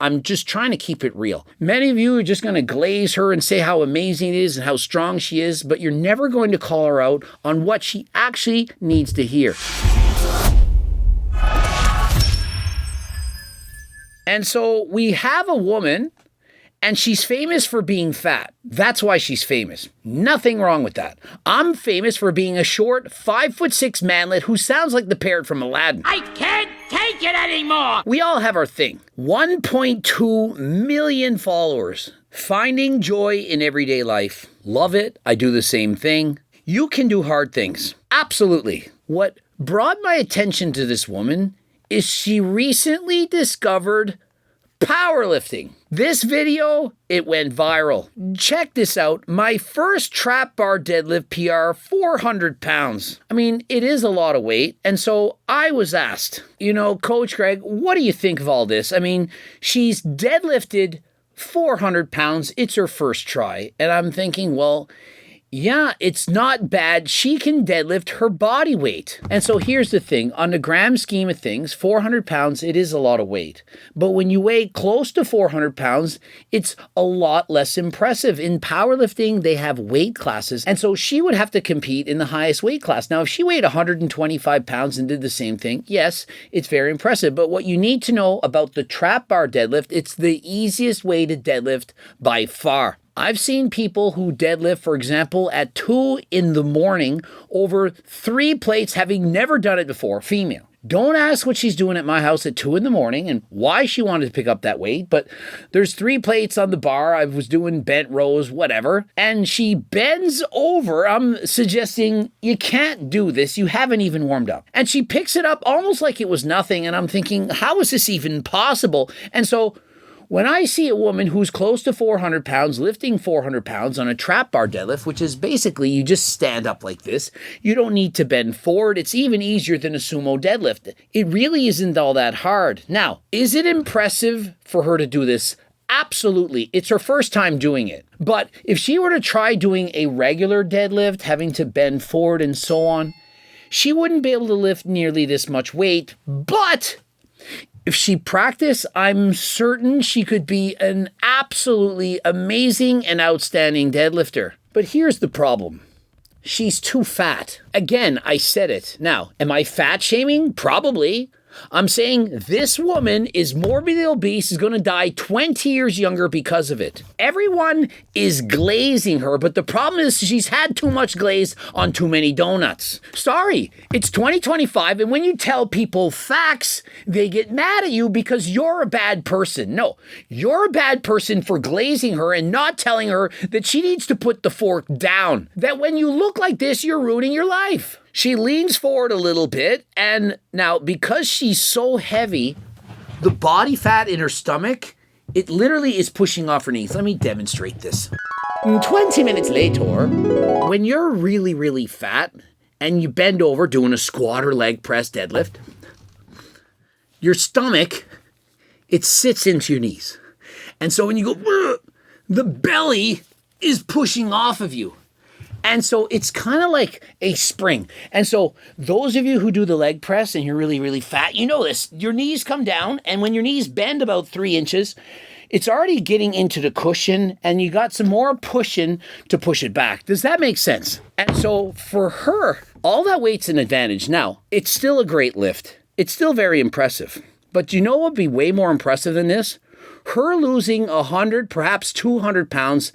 I'm just trying to keep it real. Many of you are just going to glaze her and say how amazing it is and how strong she is, but you're never going to call her out on what she actually needs to hear. And so we have a woman, and she's famous for being fat. That's why she's famous. Nothing wrong with that. I'm famous for being a short, 5'6" manlet who sounds like the parrot from Aladdin. I can't take it anymore! We all have our thing. 1.2 million followers. Finding joy in everyday life. Love it. I do the same thing. You can do hard things. Absolutely. What brought my attention to this woman is she recently discovered powerlifting. This video, it went viral. Check this out. My first trap bar deadlift PR, 400 pounds. I mean, it is a lot of weight. And so I was asked, Coach Greg, what do you think of all this? I mean, she's deadlifted 400 pounds. It's her first try. And I'm thinking, well, yeah, it's not bad. She can deadlift her body weight. And so here's the thing. On the grand scheme of things, 400 pounds, it is a lot of weight. But when you weigh close to 400 pounds, it's a lot less impressive. In powerlifting, they have weight classes. And so she would have to compete in the highest weight class. Now, if she weighed 125 pounds and did the same thing, yes, it's very impressive. But what you need to know about the trap bar deadlift, it's the easiest way to deadlift by far. I've seen people who deadlift, for example, at 2 a.m. over 3 plates, having never done it before, female. Don't ask what she's doing at my house at 2 a.m. and why she wanted to pick up that weight, but there's 3 plates on the bar. I was doing bent rows, whatever, and she bends over. I'm suggesting you can't do this. You haven't even warmed up. And she picks it up almost like it was nothing, and I'm thinking, how is this even possible? And so when I see a woman who's close to 400 pounds, lifting 400 pounds on a trap bar deadlift, which is basically you just stand up like this, you don't need to bend forward. It's even easier than a sumo deadlift. It really isn't all that hard. Now, is it impressive for her to do this? Absolutely. It's her first time doing it. But if she were to try doing a regular deadlift, having to bend forward and so on, she wouldn't be able to lift nearly this much weight. But if she practiced, I'm certain she could be an absolutely amazing and outstanding deadlifter. But here's the problem. She's too fat. Again, I said it. Now, am I fat shaming? Probably. I'm saying this woman is morbidly obese, is going to die 20 years younger because of it. Everyone is glazing her, but the problem is she's had too much glaze on too many donuts. Sorry, it's 2025, and when you tell people facts, they get mad at you because you're a bad person. No, you're a bad person for glazing her and not telling her that she needs to put the fork down. That when you look like this, you're ruining your life. She leans forward a little bit, and now because she's so heavy, the body fat in her stomach, it literally is pushing off her knees. Let me demonstrate this. 20 minutes later, when you're really, really fat and you bend over doing a squat or leg press deadlift, your stomach, it sits into your knees. And so when you go, the belly is pushing off of you. And so it's kind of like a spring. And so those of you who do the leg press and you're really, really fat, you know this. Your knees come down, and when your knees bend about 3 inches, it's already getting into the cushion, and you got some more pushing to push it back. Does that make sense? And so for her, all that weight's an advantage. Now, it's still a great lift. It's still very impressive. But you know what would be way more impressive than this? Her losing 100, perhaps 200 pounds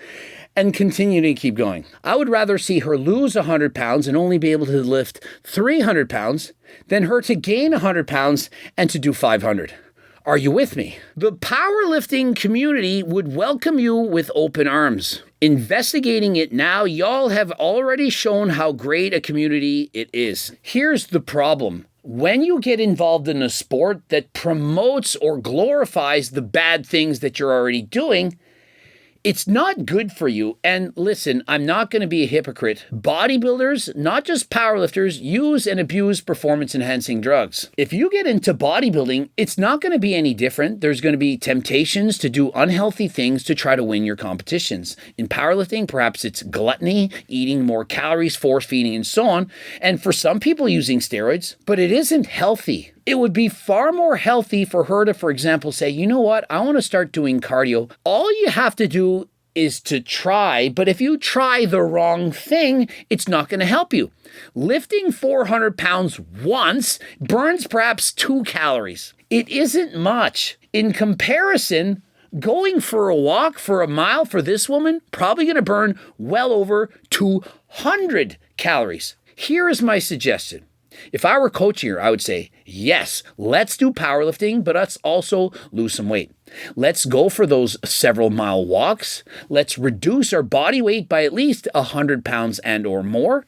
and continue to keep going. I would rather see her lose 100 pounds and only be able to lift 300 pounds than her to gain 100 pounds and to do 500. Are you with me? The powerlifting community would welcome you with open arms. Investigating it now, y'all have already shown how great a community it is. Here's the problem. When you get involved in a sport that promotes or glorifies the bad things that you're already doing, it's not good for you. And listen, I'm not going to be a hypocrite. Bodybuilders, not just powerlifters, use and abuse performance-enhancing drugs. If you get into bodybuilding, it's not going to be any different. There's going to be temptations to do unhealthy things to try to win your competitions. In powerlifting, perhaps it's gluttony, eating more calories, force feeding, and so on. And for some people, using steroids. But it isn't healthy. It would be far more healthy for her to, for example, say, you know what, I want to start doing cardio. All you have to do is to try, but if you try the wrong thing, it's not going to help you. Lifting 400 pounds once burns perhaps 2 calories. It isn't much. In comparison, going for a walk for a mile for this woman, probably going to burn well over 200 calories. Here is my suggestion. If I were coaching her, I would say, yes, let's do powerlifting, but let's also lose some weight. Let's go for those several mile walks. Let's reduce our body weight by at least 100 pounds and or more.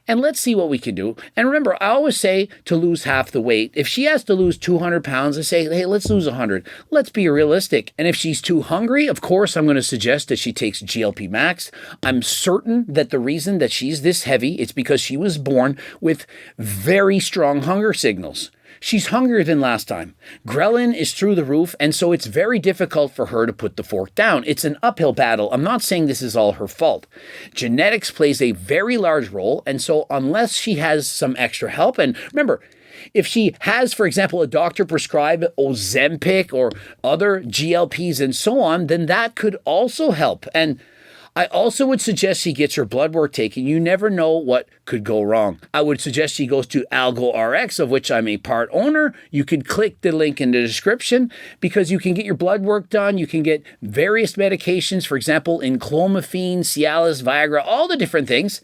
And let's see what we can do. And remember, I always say to lose half the weight. If she has to lose 200 pounds, I say, hey, let's lose 100. Let's be realistic. And if she's too hungry, of course, I'm going to suggest that she takes GLP Max. I'm certain that the reason that she's this heavy, it's because she was born with very strong hunger signals. She's hungrier than last time. Ghrelin is through the roof, and so it's very difficult for her to put the fork down. It's an uphill battle. I'm not saying this is all her fault. Genetics plays a very large role, and so unless she has some extra help, and remember, if she has, for example, a doctor prescribe Ozempic or other GLPs and so on, then that could also help. And I also would suggest she gets her blood work taken. You never know what could go wrong. I would suggest she goes to AlgoRx, of which I'm a part owner. You can click the link in the description because you can get your blood work done. You can get various medications, for example, enclomiphene, Cialis, Viagra, all the different things.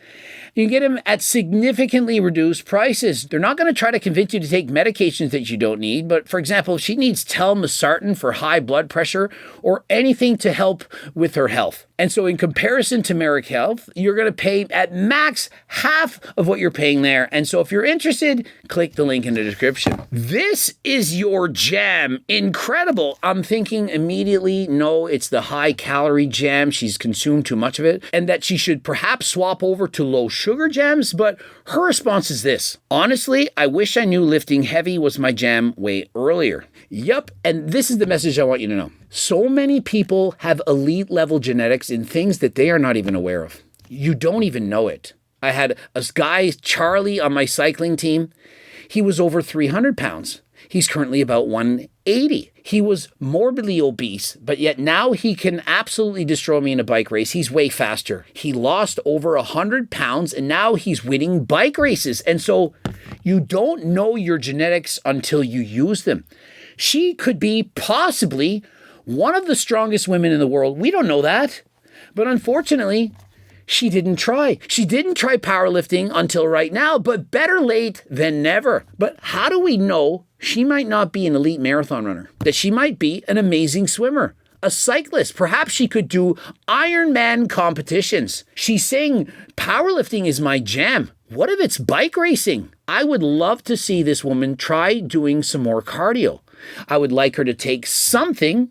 You can get them at significantly reduced prices. They're not going to try to convince you to take medications that you don't need. But for example, if she needs telmisartan for high blood pressure or anything to help with her health. And so in comparison to Merrick Health, you're going to pay at max half of what you're paying there. And so if you're interested, click the link in the description. This is your jam. Incredible. I'm thinking immediately, no, it's the high calorie jam. She's consumed too much of it and that she should perhaps swap over to low sugar jams. But her response is this. Honestly, I wish I knew lifting heavy was my jam way earlier. Yup. And this is the message I want you to know. So many people have elite level genetics in things that they are not even aware of. You don't even know it. I had a guy, Charlie, on my cycling team. He was over 300 pounds. He's currently about 180. He was morbidly obese, but yet now he can absolutely destroy me in a bike race. He's way faster. He lost over 100 pounds and now he's winning bike races. And so you don't know your genetics until you use them. She could be possibly one of the strongest women in the world. We don't know that. But unfortunately, she didn't try. She didn't try powerlifting until right now, but better late than never. But how do we know she might not be an elite marathon runner? That she might be an amazing swimmer, a cyclist. Perhaps she could do Ironman competitions. She's saying powerlifting is my jam. What if it's bike racing? I would love to see this woman try doing some more cardio. I would like her to take something,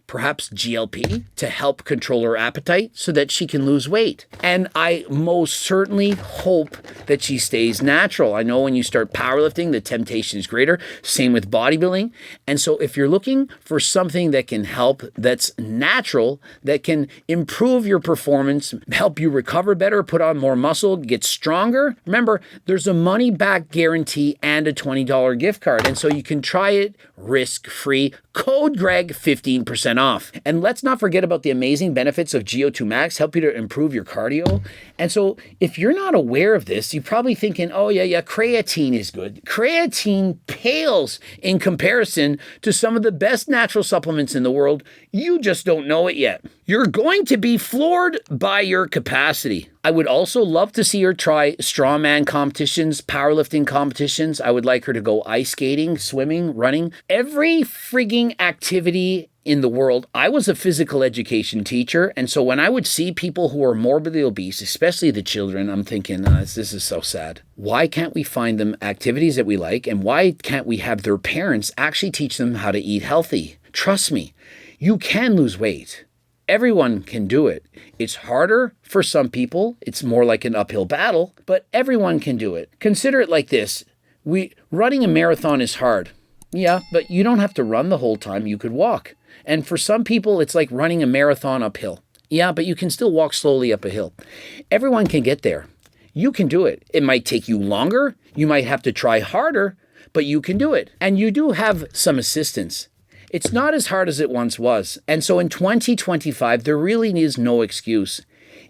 perhaps GLP, to help control her appetite so that she can lose weight. And I most certainly hope that she stays natural. I know when you start powerlifting, the temptation is greater. Same with bodybuilding. And so if you're looking for something that can help, that's natural, that can improve your performance, help you recover better, put on more muscle, get stronger, remember, there's a money-back guarantee and a $20 gift card. And so you can try it risk-free. Code Greg 15% off. And let's not forget about the amazing benefits of GO2 Max, help you to improve your cardio. And so if you're not aware of this, you're probably thinking, oh yeah, creatine is good. Creatine pales in comparison to some of the best natural supplements in the world. You just don't know it yet. You're going to be floored by your capacity. I would also love to see her try strongman competitions, powerlifting competitions. I would like her to go ice skating, swimming, running, every frigging activity in the world. I was a physical education teacher, and so when I would see people who are morbidly obese, especially the children, I'm thinking, this is so sad. Why can't we find them activities that we like, and why can't we have their parents actually teach them how to eat healthy? Trust me, you can lose weight. Everyone can do it. It's harder for some people. It's more like an uphill battle, but everyone can do it. Consider it like this. Running a marathon is hard. Yeah, but you don't have to run the whole time. You could walk. And for some people, it's like running a marathon uphill. Yeah, but you can still walk slowly up a hill. Everyone can get there. You can do it. It might take you longer. You might have to try harder, but you can do it. And you do have some assistance. It's not as hard as it once was. And so in 2025, there really is no excuse.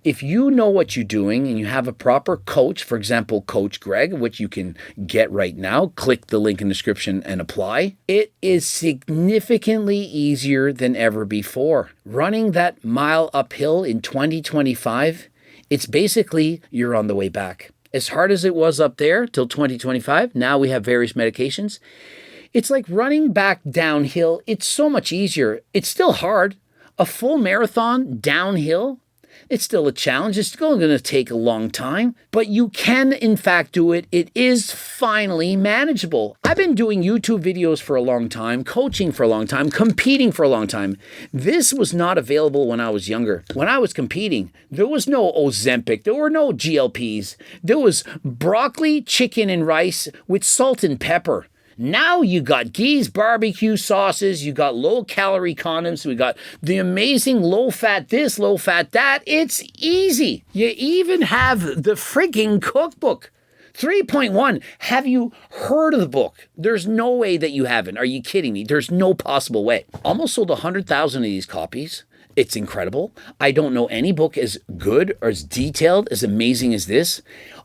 If you know what you're doing and you have a proper coach, for example, Coach Greg, which you can get right now, click the link in the description and apply, it is significantly easier than ever before. Running that mile uphill in 2025, it's basically you're on the way back. As hard as it was up there till 2025, now we have various medications. It's like running back downhill. It's so much easier. It's still hard. A full marathon downhill, it's still a challenge. It's still going to take a long time, but you can in fact do it. It is finally manageable. I've been doing YouTube videos for a long time, coaching for a long time, competing for a long time. This was not available when I was younger. When I was competing, there was no Ozempic. There were no GLPs. There was broccoli, chicken, and rice with salt and pepper. Now you got Gee's barbecue sauces, you got low-calorie condoms, we got the amazing low-fat this, low-fat that. It's easy. You even have the freaking cookbook. 3.1. Have you heard of the book? There's no way that you haven't. Are you kidding me? There's no possible way. Almost sold 100,000 of these copies. It's incredible. I don't know any book as good or as detailed, as amazing as this.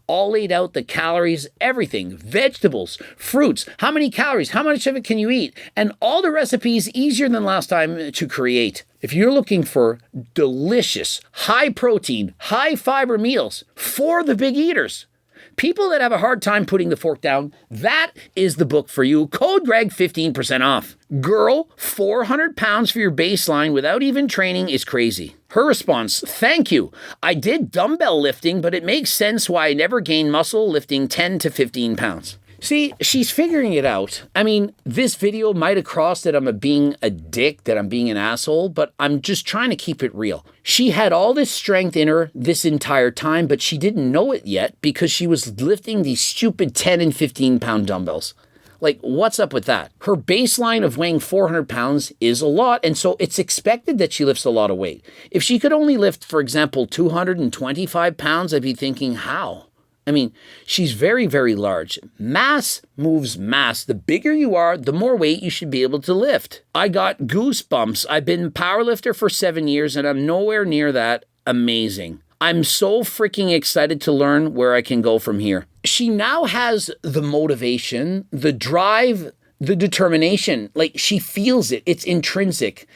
All laid out, the calories, everything, vegetables, fruits, how many calories, how much of it can you eat, and all the recipes easier than last time to create. If you're looking for delicious, high protein, high fiber meals for the big eaters, people that have a hard time putting the fork down, that is the book for you. Code Greg, 15% off. Girl, 400 pounds for your baseline without even training is crazy. Her response, thank you. I did dumbbell lifting, but it makes sense why I never gained muscle lifting 10 to 15 pounds. See, she's figuring it out. I mean, this video might have crossed that I'm being a dick, that I'm being an asshole, but I'm just trying to keep it real. She had all this strength in her this entire time, but she didn't know it yet because she was lifting these stupid 10 and 15 pound dumbbells. Like, what's up with that? Her baseline of weighing 400 pounds is a lot, and so it's expected that she lifts a lot of weight. If she could only lift, for example, 225 pounds, I'd be thinking, how? I mean, she's very, very large. Mass moves mass. The bigger you are, the more weight you should be able to lift. I got goosebumps. I've been a powerlifter for 7 years, and I'm nowhere near that amazing. I'm so freaking excited to learn where I can go from here. She now has the motivation, the drive, the determination. Like, she feels it. It's intrinsic.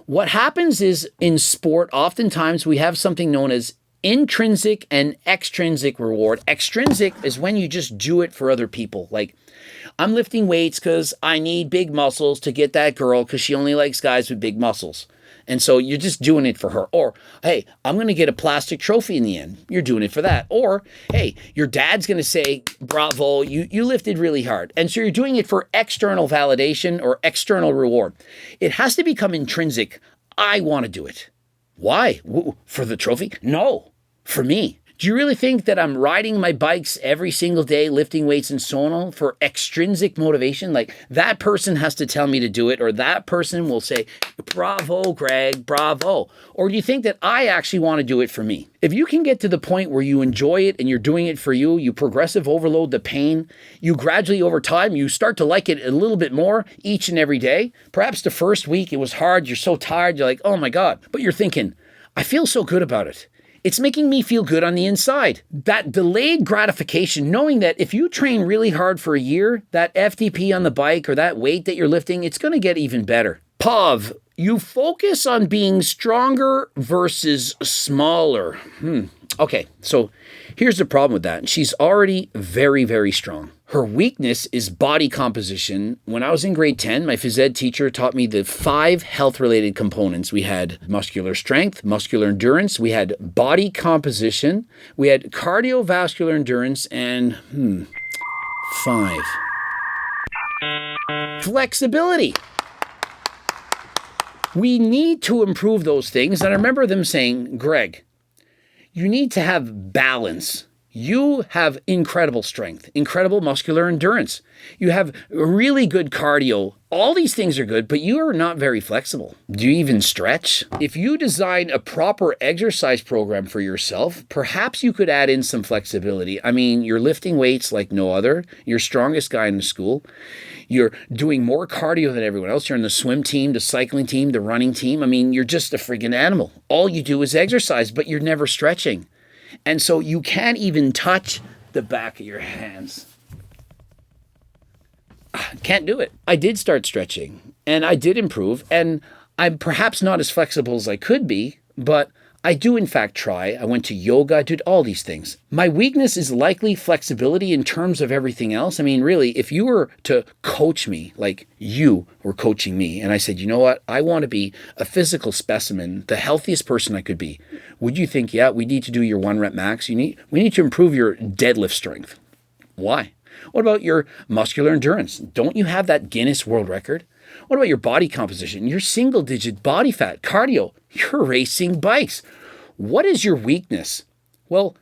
What happens is in sport, oftentimes we have something known as intrinsic and extrinsic reward. Extrinsic is when you just do it for other people. Like, I'm lifting weights because I need big muscles to get that girl because she only likes guys with big muscles. And so you're just doing it for her. Or, hey, I'm going to get a plastic trophy in the end. You're doing it for that. Or, hey, your dad's going to say, bravo, you lifted really hard. And so you're doing it for external validation or external reward. It has to become intrinsic. I want to do it. Why? For the trophy? No, for me. Do you really think that I'm riding my bikes every single day, lifting weights and so on for extrinsic motivation? Like, that person has to tell me to do it, or that person will say, bravo, Greg, bravo. Or do you think that I actually want to do it for me? If you can get to the point where you enjoy it and you're doing it for you, you progressive overload the pain, you gradually over time, you start to like it a little bit more each and every day. Perhaps the first week it was hard, you're so tired, you're like, oh my God. But you're thinking, I feel so good about it. It's making me feel good on the inside. That delayed gratification, knowing that if you train really hard for a year, that FTP on the bike or that weight that you're lifting, it's going to get even better. POV, you focus on being stronger versus smaller. Okay, so here's the problem with that. She's already very, very strong. Her weakness is body composition. When I was in grade 10, my phys ed teacher taught me the 5 health-related components. We had muscular strength, muscular endurance, we had body composition, we had cardiovascular endurance, and 5. Flexibility. We need to improve those things. And I remember them saying, Greg, you need to have balance. You have incredible strength, incredible muscular endurance. You have really good cardio. All these things are good, but you are not very flexible. Do you even stretch? If you design a proper exercise program for yourself, perhaps you could add in some flexibility. I mean, you're lifting weights like no other. You're strongest guy in the school. You're doing more cardio than everyone else. You're in the swim team, the cycling team, the running team. I mean, you're just a freaking animal. All you do is exercise, but you're never stretching. And so you can't even touch the back of your hands. Can't do it. I did start stretching and I did improve, and I'm perhaps not as flexible as I could be, but I do in fact try. I went to yoga, I did all these things. My weakness is likely flexibility in terms of everything else. I mean, really, if you were to coach me like you were coaching me, and I said, you know what, I want to be a physical specimen, the healthiest person I could be, would you think, yeah, we need to do your 1 rep max? We need to improve your deadlift strength. Why? What about your muscular endurance? Don't you have that Guinness World Record? What about your body composition, your single-digit body fat, cardio? You're racing bikes. What is your weakness? Well,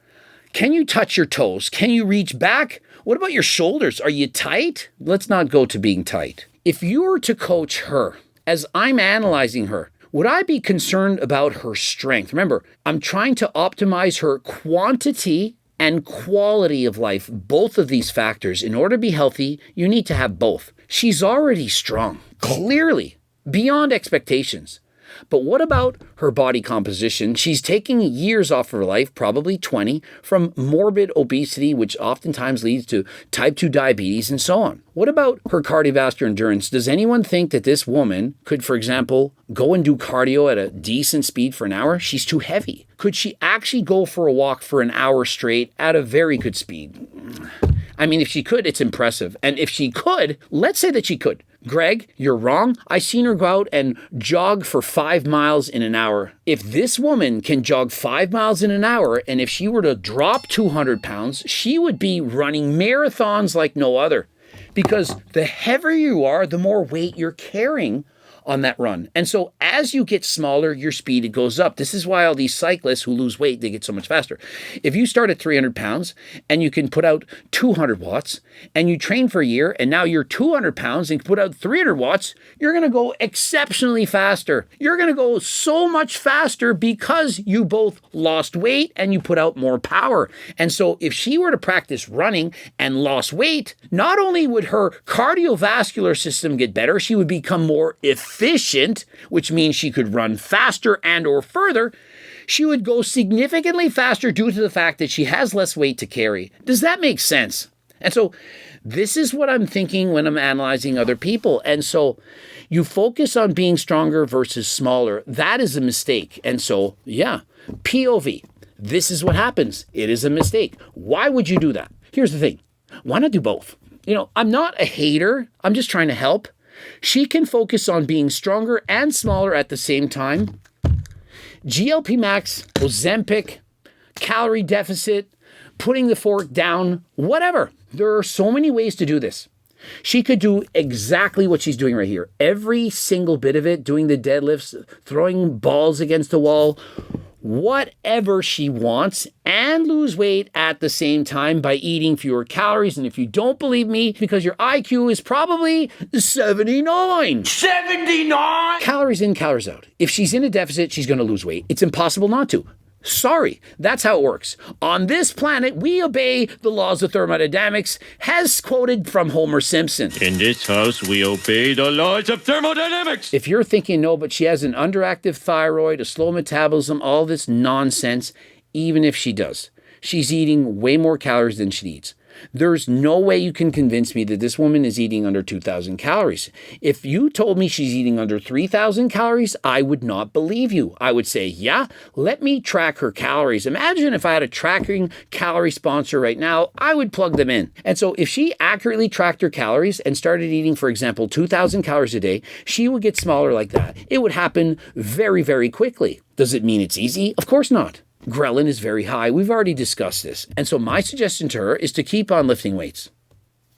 can you touch your toes? Can you reach back? What about your shoulders? Are you tight? Let's not go to being tight. If you were to coach her, as I'm analyzing her, would I be concerned about her strength? Remember, I'm trying to optimize her quantity and quality of life, both of these factors. In order to be healthy, you need to have both. She's already strong, clearly, beyond expectations. But what about her body composition? She's taking years off her life, probably 20, from morbid obesity, which oftentimes leads to type 2 diabetes and so on. What about her cardiovascular endurance? Does anyone think that this woman could, for example, go and do cardio at a decent speed for an hour? She's too heavy. Could she actually go for a walk for an hour straight at a very good speed? I mean, if she could, it's impressive. And if she could, let's say that she could. Greg, you're wrong. I seen her go out and jog for 5 miles in an hour. If this woman can jog 5 miles in an hour, and if she were to drop 200 pounds, she would be running marathons like no other. Because the heavier you are, the more weight you're carrying on that run. And so as you get smaller, your speed goes up. This is why all these cyclists who lose weight, they get so much faster. If you start at 300 pounds and you can put out 200 watts and you train for a year and now you're 200 pounds and can put out 300 watts, you're going to go exceptionally faster. You're going to go so much faster because you both lost weight and you put out more power. And so if she were to practice running and lost weight, not only would her cardiovascular system get better, she would become more efficient, which means she could run faster and or further. She would go significantly faster due to the fact that she has less weight to carry. Does that make sense? And so this is what I'm thinking when I'm analyzing other people. And so you focus on being stronger versus smaller. That is a mistake. And so, yeah, POV. This is what happens. It is a mistake. Why would you do that? Here's the thing. Why not do both? You know, I'm not a hater. I'm just trying to help. She can focus on being stronger and smaller at the same time. GLP Max, Ozempic, calorie deficit, putting the fork down, whatever. There are so many ways to do this. She could do exactly what she's doing right here. Every single bit of it, doing the deadlifts, throwing balls against the wall, whatever she wants, and lose weight at the same time by eating fewer calories. And if you don't believe me, because your IQ is probably 79. 79! Calories in, calories out. If she's in a deficit, she's going to lose weight. It's impossible not to. Sorry, that's how it works. On this planet, we obey the laws of thermodynamics, as quoted from Homer Simpson. In this house, we obey the laws of thermodynamics. If you're thinking, no, but she has an underactive thyroid, a slow metabolism, all this nonsense, even if she does, she's eating way more calories than she needs. There's no way you can convince me that this woman is eating under 2,000 calories. If you told me she's eating under 3,000 calories, I would not believe you. I would say, yeah, let me track her calories. Imagine if I had a tracking calorie sponsor right now, I would plug them in. And so if she accurately tracked her calories and started eating, for example, 2,000 calories a day, she would get smaller like that. It would happen very, very quickly. Does it mean it's easy? Of course not. Ghrelin is very high. We've already discussed this. And so my suggestion to her is to keep on lifting weights.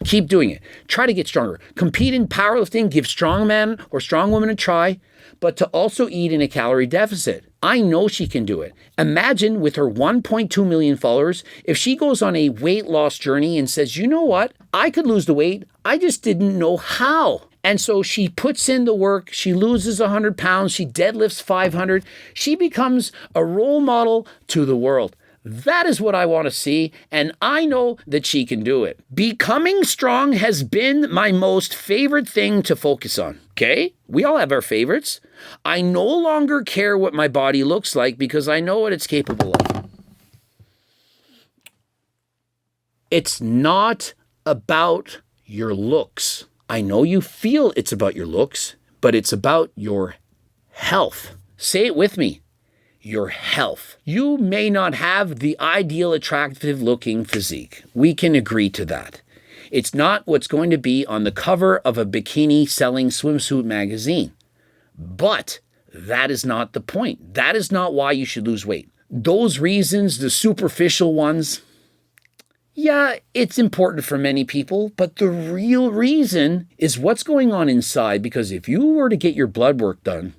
Keep doing it. Try to get stronger. Compete in powerlifting, give strong man or strong woman a try, but to also eat in a calorie deficit. I know she can do it. Imagine with her 1.2 million followers, if she goes on a weight loss journey and says, you know what? I could lose the weight. I just didn't know how. And so she puts in the work. She loses 100 pounds. She deadlifts 500. She becomes a role model to the world. That is what I want to see, and I know that she can do it. Becoming strong has been my most favorite thing to focus on, okay? We all have our favorites. I no longer care what my body looks like because I know what it's capable of. It's not about your looks. I know you feel it's about your looks, but it's about your health. Say it with me. Your health. You may not have the ideal attractive looking physique. We can agree to that. It's not what's going to be on the cover of a bikini selling swimsuit magazine. But that is not the point. That is not why you should lose weight. Those reasons, the superficial ones, yeah, it's important for many people, but the real reason is what's going on inside, because if you were to get your blood work done,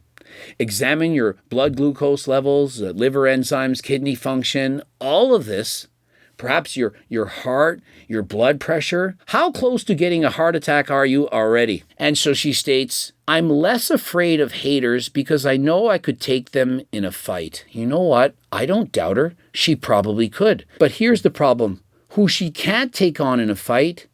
examine your blood glucose levels, liver enzymes, kidney function, all of this, perhaps your heart, your blood pressure. How close to getting a heart attack are you already? And so she states, I'm less afraid of haters because I know I could take them in a fight. You know what? I don't doubt her. She probably could. But here's the problem. Who she can't take on in a fight,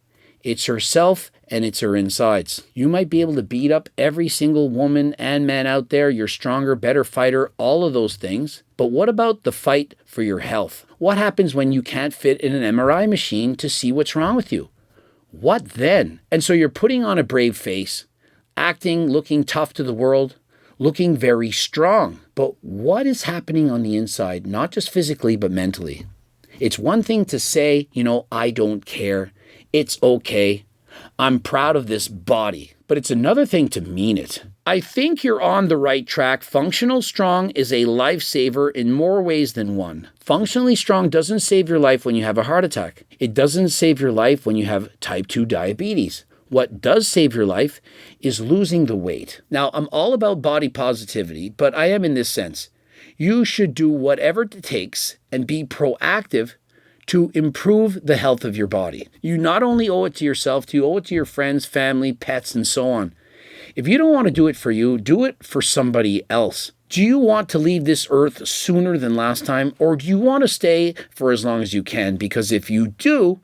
it's herself and it's her insides. You might be able to beat up every single woman and man out there. You're stronger, better fighter, all of those things. But what about the fight for your health? What happens when you can't fit in an MRI machine to see what's wrong with you? What then? And so you're putting on a brave face, acting, looking tough to the world, looking very strong. But what is happening on the inside, not just physically, but mentally? It's one thing to say, I don't care. It's okay. I'm proud of this body. But it's another thing to mean it. I think you're on the right track. Functional strong is a lifesaver in more ways than one. Functionally strong doesn't save your life when you have a heart attack. It doesn't save your life when you have type 2 diabetes. What does save your life is losing the weight. Now, I'm all about body positivity, but I am in this sense. You should do whatever it takes and be proactive to improve the health of your body. You not only owe it to yourself, you owe it to your friends, family, pets, and so on. If you don't want to do it for you, do it for somebody else. Do you want to leave this earth sooner than last time, or do you want to stay for as long as you can? Because if you do,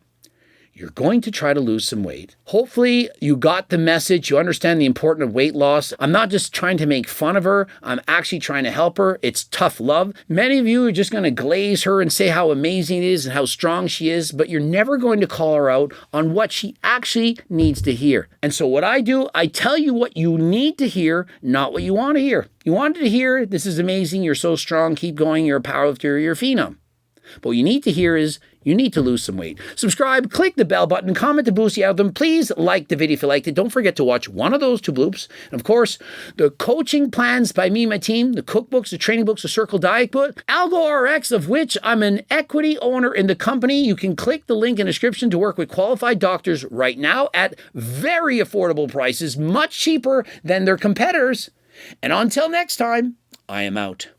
you're going to try to lose some weight. Hopefully you got the message. You understand the importance of weight loss. I'm not just trying to make fun of her. I'm actually trying to help her. It's tough love. Many of you are just going to glaze her and say how amazing it is and how strong she is, but you're never going to call her out on what she actually needs to hear. And so what I do, I tell you what you need to hear, not what you want to hear. You wanted to hear, this is amazing, you're so strong, keep going, you're a powerlifter, you're a phenom. But what you need to hear is you need to lose some weight. Subscribe, click the bell button, comment to boost the algorithm. Please like the video if you liked it. Don't forget to watch one of those 2 bloops. And of course, the coaching plans by me and my team, the cookbooks, the training books, the Circle Diet book, Algo RX, of which I'm an equity owner in the company. You can click the link in the description to work with qualified doctors right now at very affordable prices, much cheaper than their competitors. And until next time, I am out.